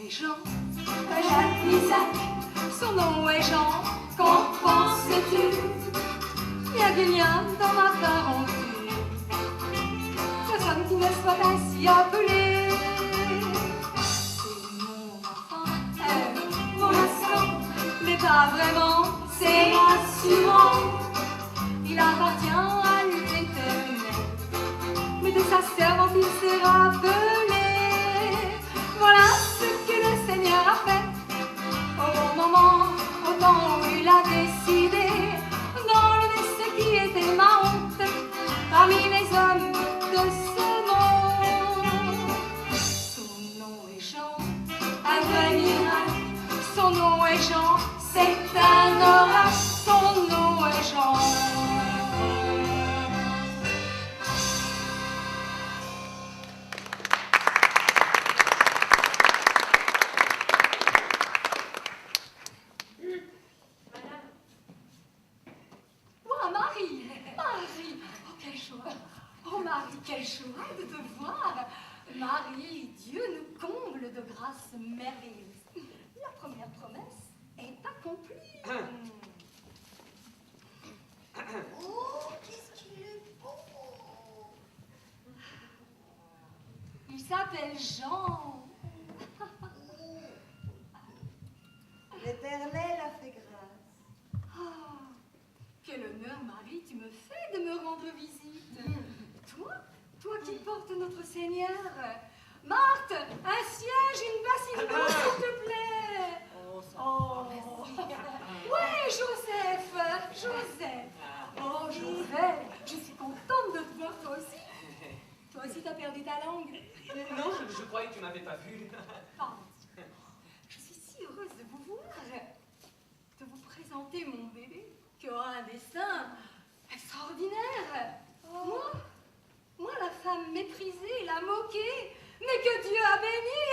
est Jean, Jacques Isaac, son nom est Jean, qu'en penses-tu? Il y a du lien dans ma parenture, personne qui ne soit ainsi appelé. C'est mon enfant, mon instant, mais pas vraiment, c'est rassurant. Il appartient à l'éternel, mais de sa servante il s'est rappelé. Voilà ce que le Seigneur a fait, au bon moment, au temps où il a décidé, d'enlever ce qui était ma honte, parmi les hommes de ce monde. Son nom est Jean, un vrai miracle, son nom est Jean, c'est un oracle, son nom est Jean. Quelle joie de te voir. Marie, Dieu nous comble de grâce merveilleuse. La première promesse est accomplie. Oh, qu'est-ce qu'il est beau. Il s'appelle Jean. L'Éternel a fait grâce. Ah, quel honneur, Marie, tu me fais de me rendre visite. Toi qui portes notre Seigneur. Marthe, un siège, une bassine d'eau, s'il te plaît. Oh, ouais, Joseph. Oh, Joseph, je suis contente de te voir, toi aussi. Toi aussi, t'as perdu ta langue. Non, je croyais que tu m'avais pas vu. Pardon. Je suis si heureuse de vous voir, de vous présenter mon bébé, qui aura un destin extraordinaire. Moi, la femme méprisée, la moquée, mais que Dieu a bénie